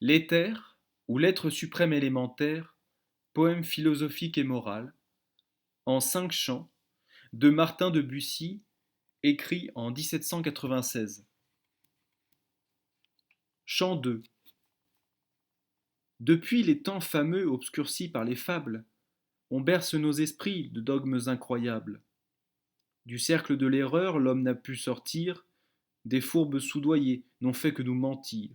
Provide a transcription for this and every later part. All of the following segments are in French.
L'éther, ou l'être suprême élémentaire, poème philosophique et moral, en 5 chants, de Martin de Bussy, écrit en 1796. Chant 2. Depuis les temps fameux obscurcis par les fables, on berce nos esprits de dogmes incroyables. Du cercle de l'erreur, l'homme n'a pu sortir, des fourbes soudoyées n'ont fait que nous mentir.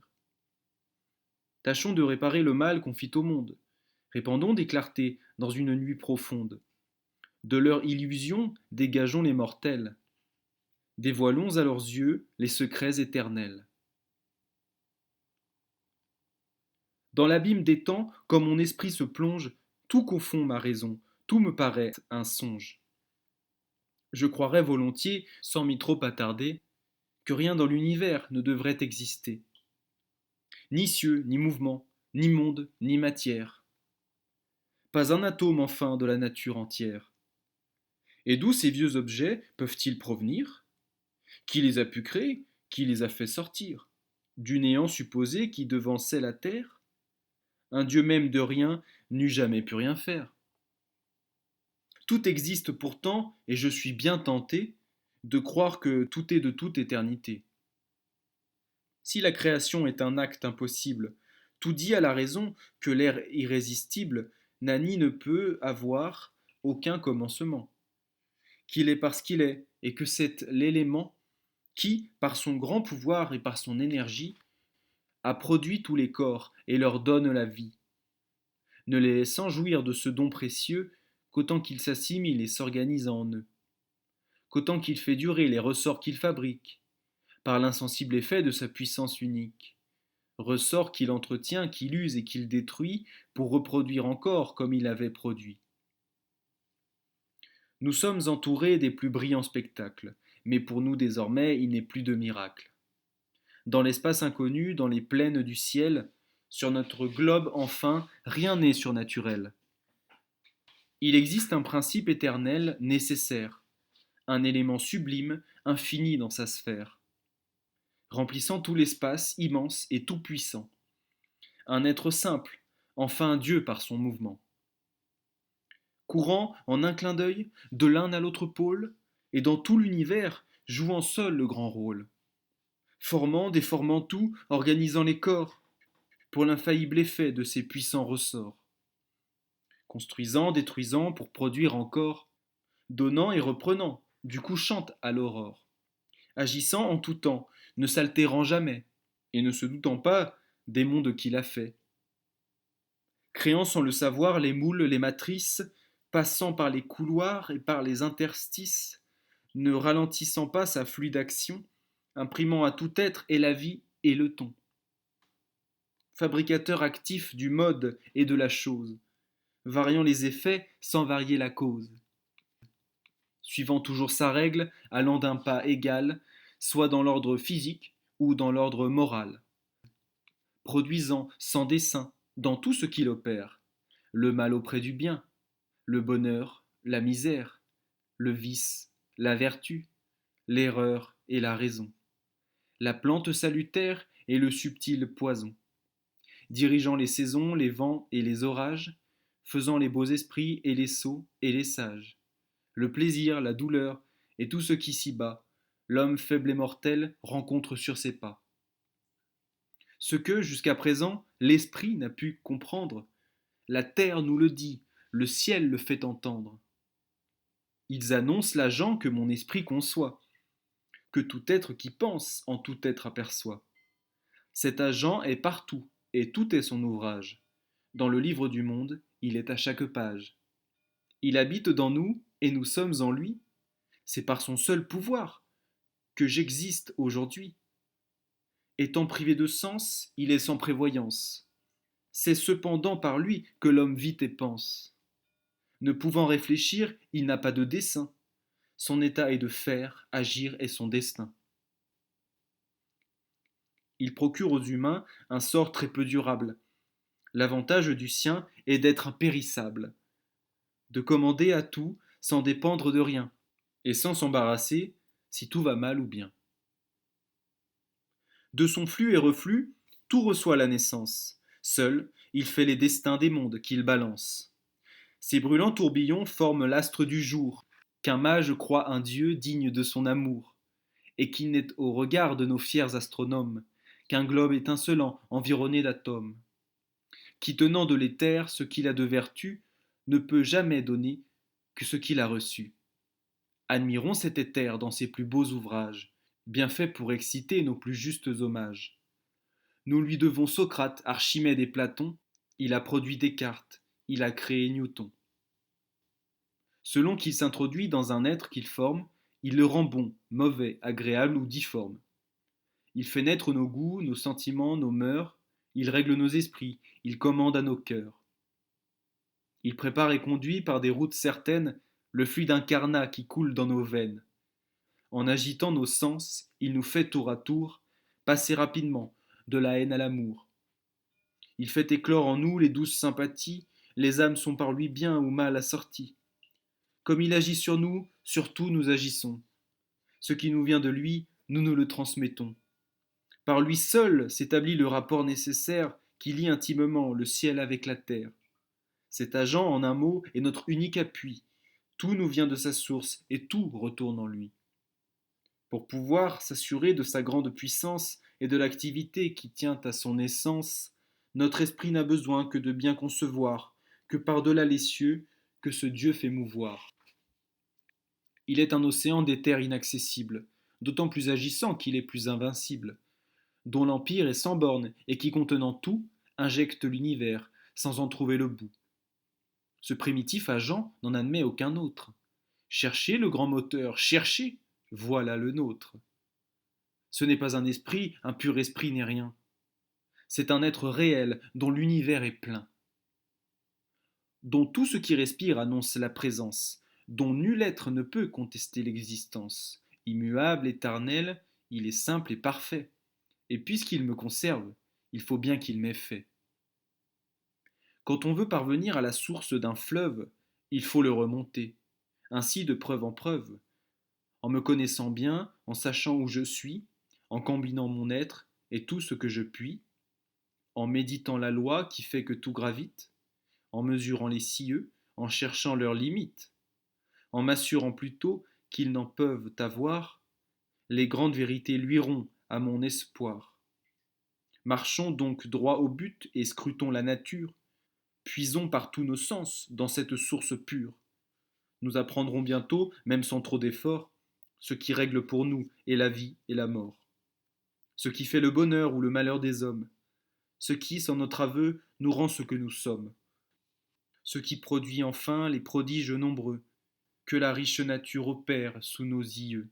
Tâchons de réparer le mal qu'on fit au monde, répandons des clartés dans une nuit profonde. De leur illusion, dégageons les mortels, dévoilons à leurs yeux les secrets éternels. Dans l'abîme des temps, comme mon esprit se plonge, tout confond ma raison, tout me paraît un songe. Je croirais volontiers, sans m'y trop attarder, que rien dans l'univers ne devrait exister. Ni cieux, ni mouvement, ni monde, ni matière. Pas un atome enfin de la nature entière. Et d'où ces vieux objets peuvent-ils provenir? Qui les a pu créer? Qui les a fait sortir? Du néant supposé qui devançait la terre? Un Dieu même de rien n'eût jamais pu rien faire. Tout existe pourtant, et je suis bien tenté de croire que tout est de toute éternité. Si la création est un acte impossible, tout dit à la raison que l'air irrésistible n'a ni ne peut avoir aucun commencement, qu'il est parce qu'il est, et que c'est l'élément qui, par son grand pouvoir et par son énergie, a produit tous les corps et leur donne la vie, ne les laissant jouir de ce don précieux qu'autant qu'il s'assimile et s'organise en eux, qu'autant qu'il fait durer les ressorts qu'il fabrique, par l'insensible effet de sa puissance unique, ressorts qu'il entretient, qu'il use et qu'il détruit pour reproduire encore comme il avait produit. Nous sommes entourés des plus brillants spectacles, mais pour nous désormais il n'est plus de miracle. Dans l'espace inconnu, dans les plaines du ciel, sur notre globe enfin, rien n'est surnaturel. Il existe un principe éternel, nécessaire, un élément sublime, infini dans sa sphère, remplissant tout l'espace immense et tout-puissant. Un être simple, enfin Dieu par son mouvement. Courant en un clin d'œil, de l'un à l'autre pôle, et dans tout l'univers, jouant seul le grand rôle. Formant, déformant tout, organisant les corps, pour l'infaillible effet de ses puissants ressorts. Construisant, détruisant, pour produire encore, donnant et reprenant, du couchant à l'aurore. Agissant en tout temps, ne s'altérant jamais, et ne se doutant pas des mondes qu'il a faits. Créant sans le savoir les moules, les matrices, passant par les couloirs et par les interstices, ne ralentissant pas sa fluide action, imprimant à tout être et la vie et le ton. Fabricateur actif du mode et de la chose, variant les effets sans varier la cause. Suivant toujours sa règle, allant d'un pas égal, soit dans l'ordre physique ou dans l'ordre moral. Produisant sans dessein, dans tout ce qu'il opère, le mal auprès du bien, le bonheur, la misère, le vice, la vertu, l'erreur et la raison, la plante salutaire et le subtil poison, dirigeant les saisons, les vents et les orages, faisant les beaux esprits et les sots et les sages, le plaisir, la douleur et tout ce qui s'y bat, l'homme faible et mortel rencontre sur ses pas. Ce que, jusqu'à présent, l'esprit n'a pu comprendre, la terre nous le dit, le ciel le fait entendre. Ils annoncent l'agent que mon esprit conçoit, que tout être qui pense en tout être aperçoit. Cet agent est partout, et tout est son ouvrage. Dans le livre du monde, il est à chaque page. Il habite dans nous, et nous sommes en lui. C'est par son seul pouvoir que j'existe aujourd'hui. Étant privé de sens, il est sans prévoyance. C'est cependant par lui que l'homme vit et pense. Ne pouvant réfléchir, il n'a pas de dessein. Son état est de faire, agir est son destin. Il procure aux humains un sort très peu durable. L'avantage du sien est d'être impérissable, de commander à tout sans dépendre de rien, et sans s'embarrasser si tout va mal ou bien. De son flux et reflux, Tout reçoit la naissance. Seul, il fait les destins des mondes qu'il balance. Ces brûlants tourbillons forment l'astre du jour, qu'un mage croit un dieu digne de son amour, et qu'il n'est au regard de nos fiers astronomes qu'un globe étincelant environné d'atomes, qui tenant de l'éther ce qu'il a de vertu, ne peut jamais donner que ce qu'il a reçu. Admirons cet éther dans ses plus beaux ouvrages, bien fait pour exciter nos plus justes hommages. Nous lui devons Socrate, Archimède et Platon, il a produit Descartes, il a créé Newton. Selon qu'il s'introduit dans un être qu'il forme, il le rend bon, mauvais, agréable ou difforme. Il fait naître nos goûts, nos sentiments, nos mœurs, il règle nos esprits, il commande à nos cœurs. Il prépare et conduit par des routes certaines le fluide incarnat qui coule dans nos veines. En agitant nos sens, il nous fait tour à tour passer rapidement de la haine à l'amour. Il fait éclore en nous les douces sympathies, les âmes sont par lui bien ou mal assorties. Comme il agit sur nous, surtout nous agissons. Ce qui nous vient de lui, nous nous le transmettons. Par lui seul s'établit le rapport nécessaire qui lie intimement le ciel avec la terre. Cet agent, en un mot, est notre unique appui. Tout nous vient de sa source et tout retourne en lui. Pour pouvoir s'assurer de sa grande puissance et de l'activité qui tient à son essence, notre esprit n'a besoin que de bien concevoir, que par-delà les cieux, que ce Dieu fait mouvoir. Il est un océan d'éther inaccessible, d'autant plus agissant qu'il est plus invincible, dont l'empire est sans bornes et qui, contenant tout, injecte l'univers, sans en trouver le bout. Ce primitif agent n'en admet aucun autre. Cherchez le grand moteur, cherchez, voilà le nôtre. Ce n'est pas un esprit, un pur esprit n'est rien. C'est un être réel dont l'univers est plein, dont tout ce qui respire annonce la présence, dont nul être ne peut contester l'existence. Immuable, éternel, il est simple et parfait. Et puisqu'il me conserve, il faut bien qu'il m'ait fait. Quand on veut parvenir à la source d'un fleuve, il faut le remonter, ainsi de preuve en preuve, en me connaissant bien, en sachant où je suis, en combinant mon être et tout ce que je puis, en méditant la loi qui fait que tout gravite, en mesurant les cieux, en cherchant leurs limites, en m'assurant plutôt qu'ils n'en peuvent avoir, les grandes vérités luiront à mon espoir. Marchons donc droit au but et scrutons la nature, puisons par tous nos sens dans cette source pure. Nous apprendrons bientôt, même sans trop d'efforts, ce qui règle pour nous et la vie et la mort, ce qui fait le bonheur ou le malheur des hommes, ce qui, sans notre aveu, nous rend ce que nous sommes, ce qui produit enfin les prodiges nombreux que la riche nature opère sous nos yeux.